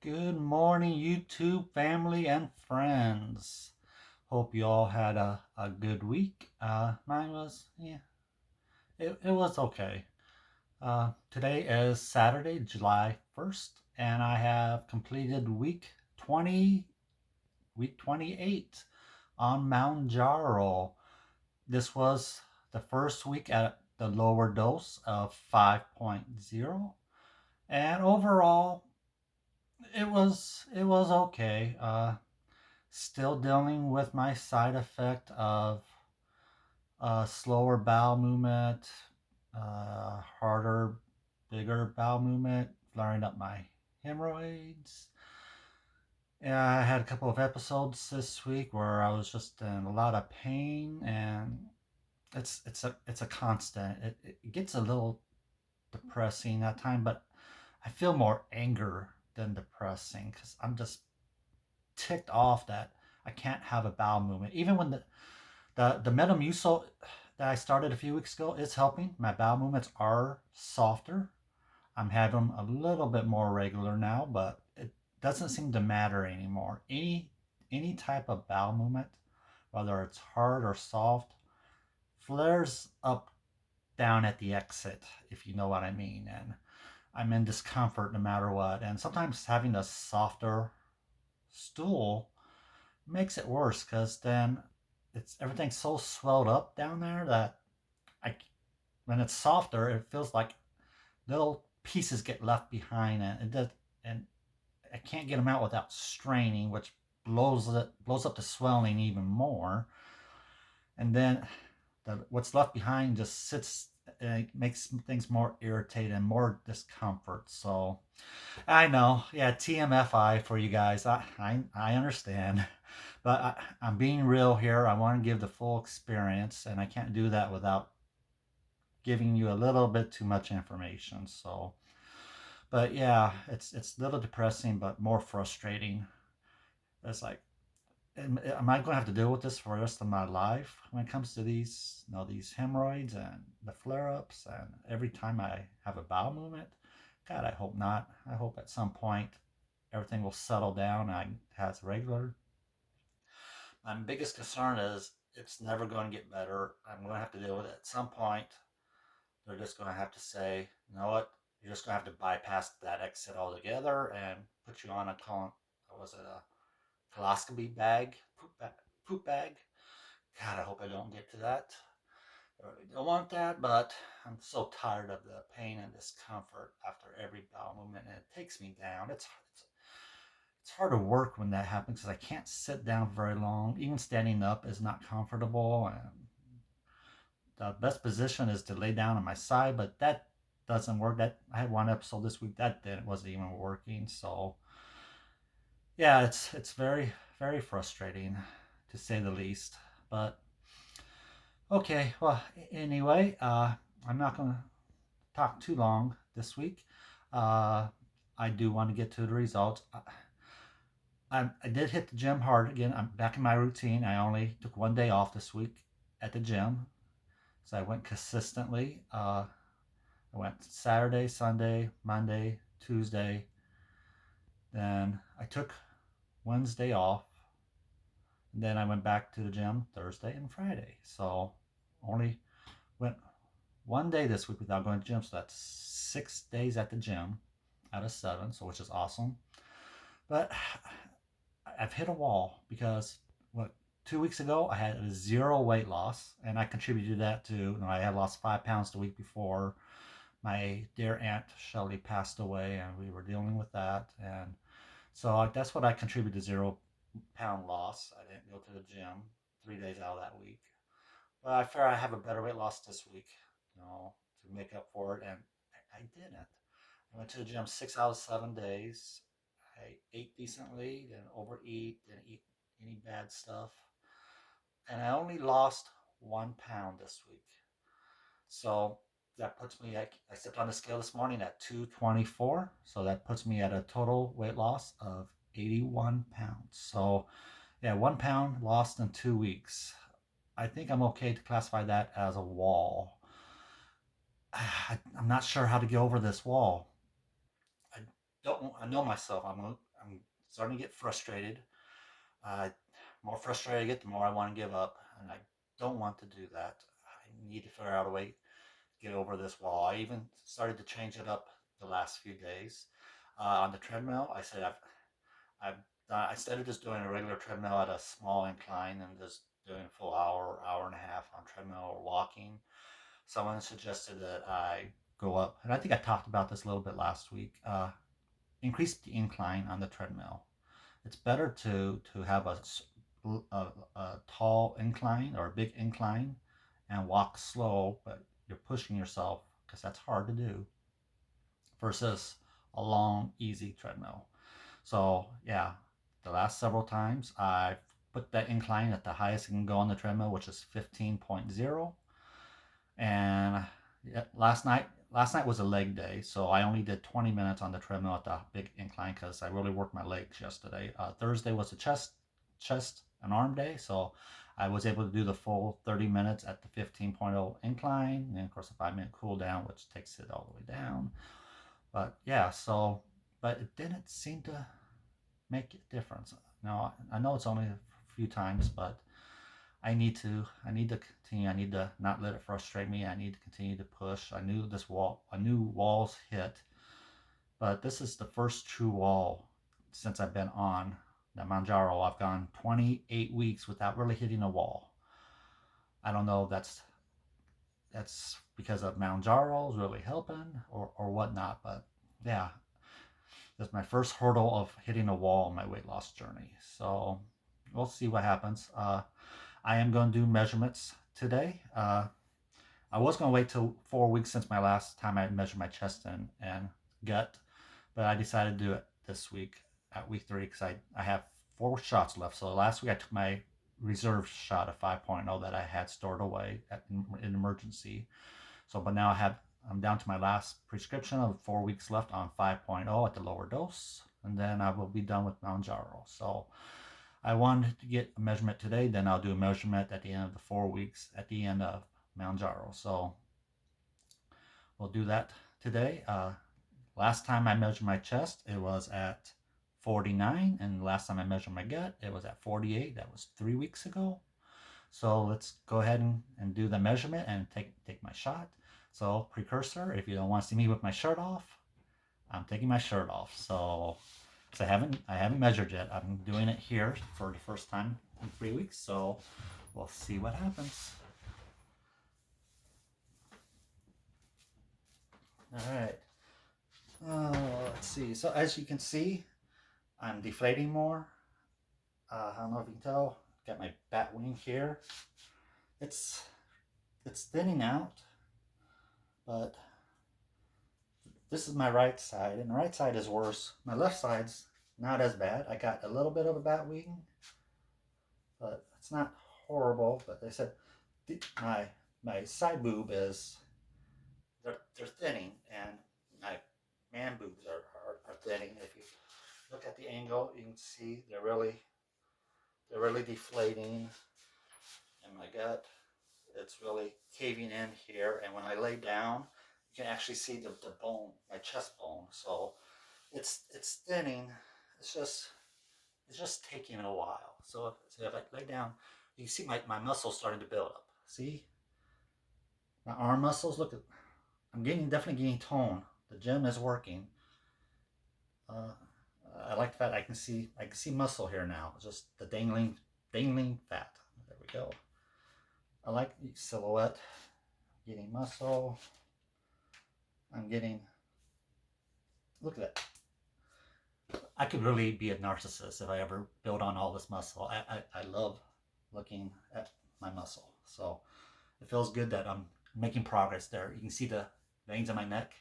Good morning, YouTube family and friends. Hope you all had a good week. Mine was, yeah, it was okay. Today is Saturday, July 1st, and I have completed week 28 on Mounjaro. This was the first week at the lower dose of 5.0, and overall, it was okay. Still dealing with my side effect of slower bowel movement, harder, bigger bowel movement, flaring up my hemorrhoids. Yeah, I had a couple of episodes this week where I was just in a lot of pain, and it's a constant. It gets a little depressing at time, but I feel more anger than depressing because I'm just ticked off that I can't have a bowel movement. Even when the Metamucil that I started a few weeks ago is helping. My bowel movements are softer. I'm having them a little bit more regular now, but it doesn't seem to matter anymore. Any type of bowel movement, whether it's hard or soft, flares up down at the exit, if you know what I mean. And I'm in discomfort no matter what. And sometimes having a softer stool makes it worse because then it's everything's so swelled up down there that I when it's softer, it feels like little pieces get left behind, and it does, and I can't get them out without straining, which blows up the swelling even more, and then what's left behind just sits. And it makes things more irritated and more discomfort. So I know, yeah, TMFI for you guys. I understand, but I'm being real here. I want to give the full experience, and I can't do that without giving you a little bit too much information. So, but yeah, it's a little depressing, but more frustrating. It's like, am I going to have to deal with this for the rest of my life when it comes to these hemorrhoids and the flare-ups, and every time I have a bowel movement? God, I hope not. I hope at some point everything will settle down and I has regular. My biggest concern is it's never going to get better. I'm going to have to deal with it at some point. They're just going to have to say, you know what, you're just going to have to bypass that exit altogether and put you on a what was it, a coloscopy bag, poop bag. God, I hope I don't get to that. I really don't want that, but I'm so tired of the pain and discomfort after every bowel movement, and it takes me down. It's hard to work when that happens because I can't sit down very long. Even standing up is not comfortable, and the best position is to lay down on my side, but that doesn't work. That I had one episode this week that didn't wasn't even working. So yeah, it's very frustrating to say the least. But okay, well anyway, I'm not gonna talk too long this week. Uh, I do want to get to the results. I did hit the gym hard again. I'm back in my routine. I only took one day off this week at the gym, so I went consistently. I went Saturday, Sunday, Monday, Tuesday. Then I took Wednesday off. And then I went back to the gym Thursday and Friday. So only went one day this week without going to the gym. So that's 6 days at the gym out of 7. So which is awesome. But I've hit a wall because what 2 weeks ago I had a zero weight loss, and I contributed that to I had lost 5 pounds the week before my dear aunt Shelley passed away, and we were dealing with that, and so that's what I contributed to 0 pound loss. I didn't go to the gym 3 days out of that week, but I fear I have a better weight loss this week, to make up for it, and I didn't. I went to the gym 6 out of 7 days. I ate decently, didn't overeat, didn't eat any bad stuff, and I only lost 1 pound this week. So that puts me, I stepped on the scale this morning at 224. So that puts me at a total weight loss of 81 pounds. So, yeah, 1 pound lost in 2 weeks. I think I'm okay to classify that as a wall. I'm not sure how to get over this wall. I don't, I know myself. starting to get frustrated. Uh, more frustrated I get, the more I want to give up, and I don't want to do that. I need to figure out a way to get over this wall. I even started to change it up the last few days. On the treadmill, I said I've instead of just doing a regular treadmill at a small incline and just doing a full hour, hour and a half on treadmill or walking, someone suggested that I go up, and I think I talked about this a little bit last week. Increase the incline on the treadmill. It's better to have a tall incline or a big incline and walk slow, but you're pushing yourself because that's hard to do versus a long, easy treadmill. So yeah, the last several times I've put that incline at the highest it can go on the treadmill, which is 15.0. And yeah, last night was a leg day, so I only did 20 minutes on the treadmill at the big incline because I really worked my legs yesterday. Thursday was a chest and arm day, so I was able to do the full 30 minutes at the 15.0 incline, and of course a 5-minute cool down, which takes it all the way down. But yeah, so but it didn't seem to make a difference. Now I know it's only a few times, but I need to continue. I need to not let it frustrate me. I need to continue to push. I knew walls hit, but this is the first true wall since I've been on the Mounjaro. I've gone 28 weeks without really hitting a wall. I don't know if that's because of Mounjaro is really helping or whatnot, but yeah, that's my first hurdle of hitting a wall on my weight loss journey. So we'll see what happens. I am going to do measurements today. I was going to wait till 4 weeks since my last time I measured my chest and gut, but I decided to do it this week at week 3 because I have 4 shots left. So last week I took my reserve shot of 5.0 that I had stored away in emergency. So, but now I'm down to my last prescription of 4 weeks left on 5.0 at the lower dose, and then I will be done with Mounjaro. So I wanted to get a measurement today, then I'll do a measurement at the end of the 4 weeks at the end of Mounjaro. So we'll do that today. Last time I measured my chest, it was at 49, and last time I measured my gut, it was at 48. That was 3 weeks ago. So let's go ahead and do the measurement and take my shot. So precursor, if you don't want to see me with my shirt off, I'm taking my shirt off. So I haven't measured yet. I'm doing it here for the first time in 3 weeks. So we'll see what happens. All right. Let's see. So as you can see, I'm deflating more. I don't know if you can tell. Got my bat wing here. It's it's thinning out, but this is my right side, and the right side is worse. My left side's not as bad. I got a little bit of a bat wing, but it's not horrible. But they said my side boob is they're thinning, and my man boobs are thinning. If you look at the angle, you can see they're really deflating, and my gut it's really caving in here. And when I lay down, you can actually see the bone, my chest bone. So it's thinning. It's just it's just taking a while. So if I lay down, you can see my muscles starting to build up. See my arm muscles. Look at I'm definitely getting tone. The gym is working. Uh, I like that. I can see muscle here now. Just the dangling fat. There we go. I like the silhouette. Getting muscle. I'm getting. Look at that. I could really be a narcissist if I ever build on all this muscle. I love looking at my muscle. So it feels good that I'm making progress there. You can see the veins in my neck.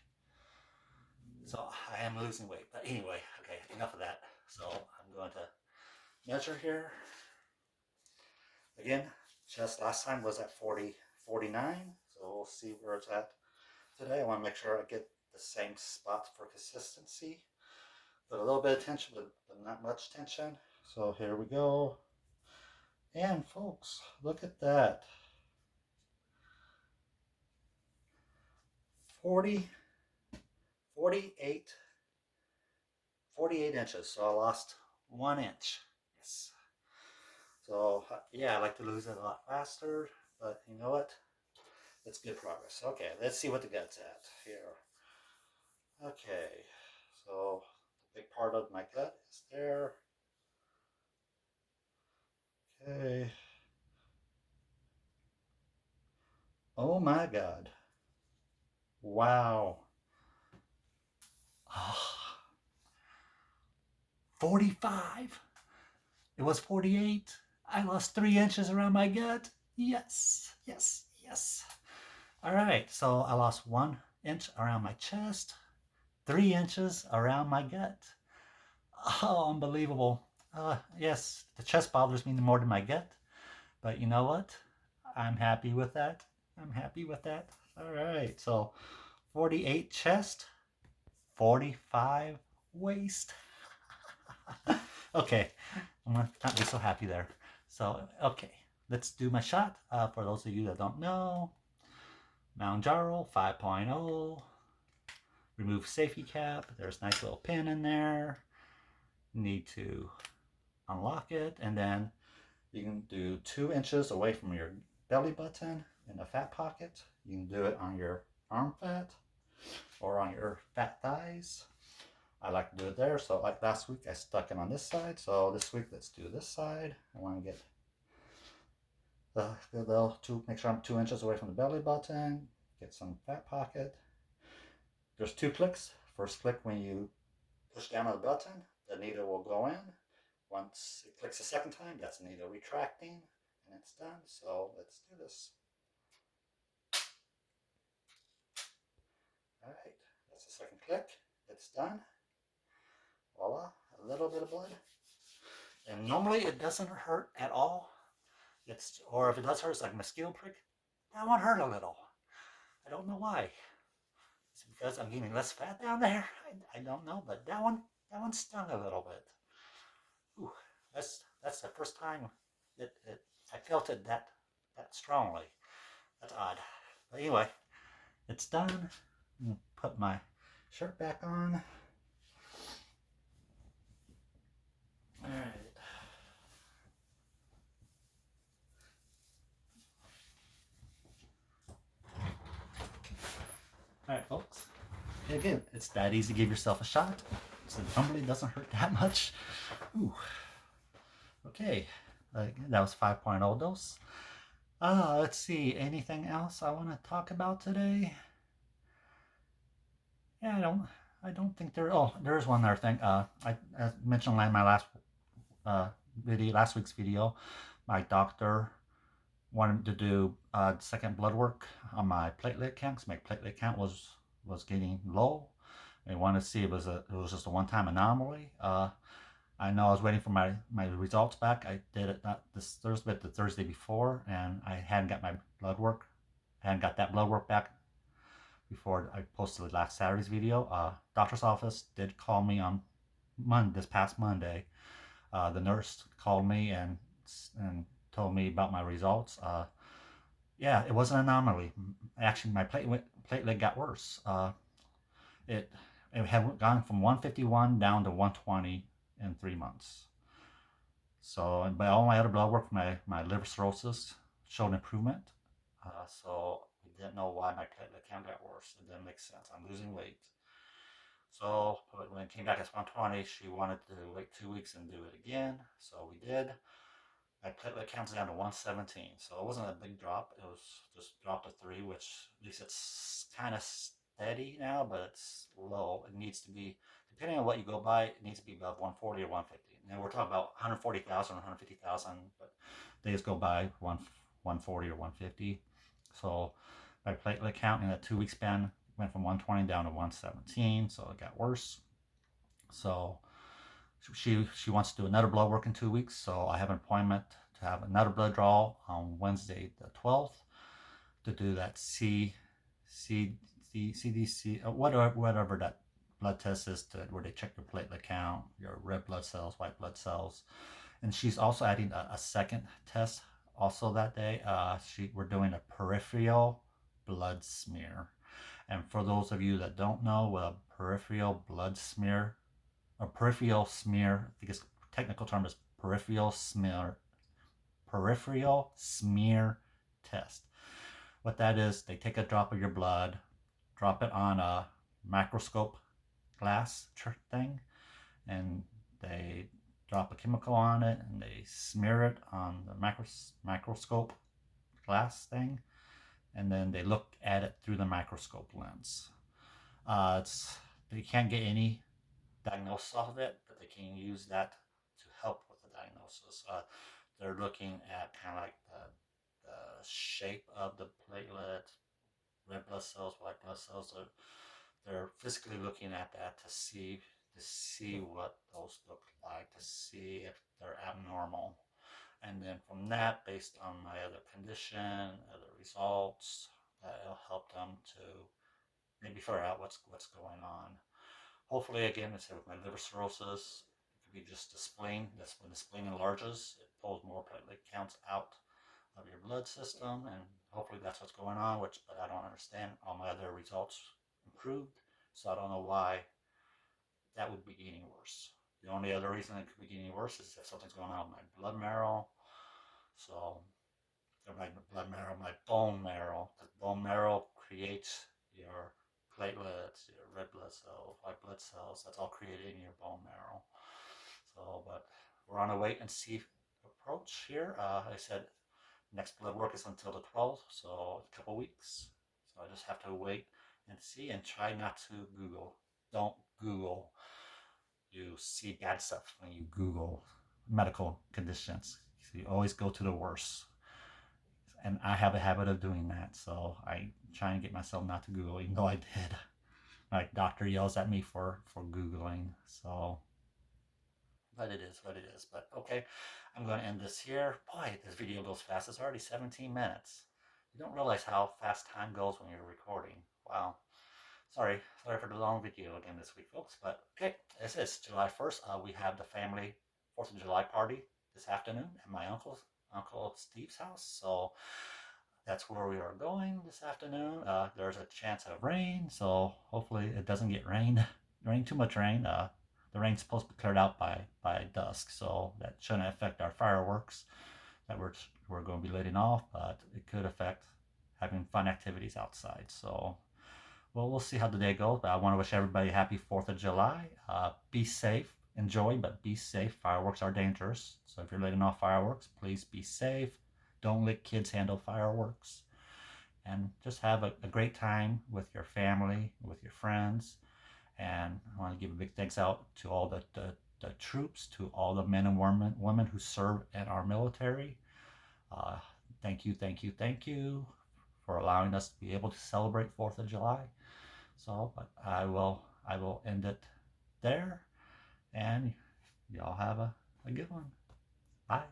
So I am losing weight. But anyway, okay, enough of that. So I'm going to measure here. Again, chest last time was at 49. So we'll see where it's at today. I want to make sure I get the same spots for consistency. But a little bit of tension, but not much tension. So here we go. And folks, look at that. 40, 48, 48 inches. So I lost 1 inch. Yes. So yeah, I like to lose it a lot faster, but you know what? It's good progress. Okay, let's see what the gut's at here. Okay, so the big part of my gut is there. Okay. Oh my God. Wow. Oh, 45. It was 48. I lost 3 inches around my gut. Yes, yes, yes. All right, so I lost 1 inch around my chest, 3 inches around my gut. Oh, unbelievable. Yes, the chest bothers me more than my gut, but you know what? I'm happy with that. I'm happy with that. All right, so 48 chest, 45 waist. Okay, I'm gonna not be so happy there. So, okay, let's do my shot. For those of you that don't know, Mounjaro 5.0. Remove safety cap. There's a nice little pin in there. You need to unlock it, and then you can do 2 inches away from your belly button in the fat pocket. You can do it on your arm fat or on your fat thighs. I like to do it there. So like last week, I stuck it on this side. So this week, let's do this side. I want to get make sure I'm 2 inches away from the belly button. Get some fat pocket. There's 2 clicks. First click when you push down on the button, the needle will go in. Once it clicks a second time, that's the needle retracting, and it's done. So let's do this. All right, that's the second click. It's done. Voila, a little bit of blood. And normally it doesn't hurt at all. Or if it does hurt, it's like a mosquito prick. That one hurt a little. I don't know why. It's because I'm getting less fat down there. I don't know, but that one stung a little bit. Ooh, that's the first time I felt it that strongly. That's odd. But anyway, it's done. Put my shirt back on. All right. All right, folks. Again, it's that easy to give yourself a shot. So normally it doesn't hurt that much. Ooh. Okay. That was 5.0 dose. Let's see. Anything else I want to talk about today? Yeah, I don't think there. Oh, there's one other thing. I mentioned in my last week's video, my doctor wanted to do second blood work on my platelet count because my platelet count was getting low. They wanted to see if it was just a one-time anomaly. I know I was waiting for my results back. I did it not this Thursday, but the Thursday before, and I hadn't got my blood work. I hadn't got that blood work back before I posted last Saturday's video. Doctor's office did call me on this past Monday. The nurse called me and told me about my results. Yeah, it was an anomaly. Actually, my platelet got worse. It it had gone from 151 down to 120 in 3 months. So, but all my other blood work, my liver cirrhosis showed improvement. So we didn't know why my platelet count got worse. It didn't make sense. I'm losing weight. So when it came back as 120, she wanted to wait 2 weeks and do it again. So we did. My platelet count's down to 117. So it wasn't a big drop. It was just dropped to 3, which at least it's kind of steady now, but it's low. It needs to be, depending on what you go by, it needs to be above 140 or 150. Now we're talking about 140,000 or 150,000, but days go by 140 or 150. So my platelet count in that 2 week span went from 120 down to 117. So it got worse. So she wants to do another blood work in 2 weeks, so I have an appointment to have another blood draw on Wednesday the 12th to do that CDC, whatever that blood test is, where they check your platelet count, your red blood cells, white blood cells. And she's also adding a second test also that day. We're doing a peripheral blood smear. And for those of you that don't know what a peripheral blood smear, a peripheral smear, I think it's technical term is peripheral smear test. What that is, they take a drop of your blood, drop it on a microscope glass thing, and they drop a chemical on it and they smear it on the microscope glass thing, and then they look at it through the microscope lens. They can't get any diagnosis of it, but they can use that to help with the diagnosis. They're looking at kind of like the shape of the platelet, red blood cells, white blood cells. They're physically looking at that to see what those look like, to see if they're abnormal. And then from that, based on my other condition, other results, that'll help them to maybe figure out what's going on. Hopefully, again, I said with my liver cirrhosis, it could be just the spleen. That's when the spleen enlarges, it pulls more platelet counts out of your blood system, and hopefully that's what's going on. But I don't understand. All my other results improved, so I don't know why that would be getting worse. The only other reason it could be getting worse is if something's going on with my blood marrow. So, my blood marrow, my bone marrow. The bone marrow creates your platelets, your red blood cells, white blood cells. That's all created in your bone marrow. So, but we're on a wait and see approach here. I said next blood work is until the 12th, so a couple weeks. So I just have to wait and see and try not to Google. Don't Google. You see bad stuff when you Google medical conditions. So you always go to the worst. And I have a habit of doing that, so I try and get myself not to Google, even though I did. My doctor yells at me for Googling, so but it is what it is. But okay, I'm going to end this here. Boy, this video goes fast. It's already 17 minutes. You don't realize how fast time goes when you're recording. Wow. Sorry for the long video again this week, folks. But okay, this is July 1st. We have the family 4th of July party this afternoon at my Uncle Steve's house. So that's where we are going this afternoon. There's a chance of rain, so hopefully it doesn't get too much rain. The rain's supposed to be cleared out by dusk, so that shouldn't affect our fireworks that we're going to be letting off, but it could affect having fun activities outside. So, well, we'll see how the day goes. But I want to wish everybody a happy 4th of July. Be safe, enjoy, but be safe. Fireworks are dangerous, so if you're letting off fireworks, please be safe. Don't let kids handle fireworks. And just have a great time with your family, with your friends. And I want to give a big thanks out to all the troops, to all the men and women who serve in our military. Uh, thank you, thank you, thank you for allowing us to be able to celebrate 4th of July. So, but I will end it there. And y'all have a good one. Bye.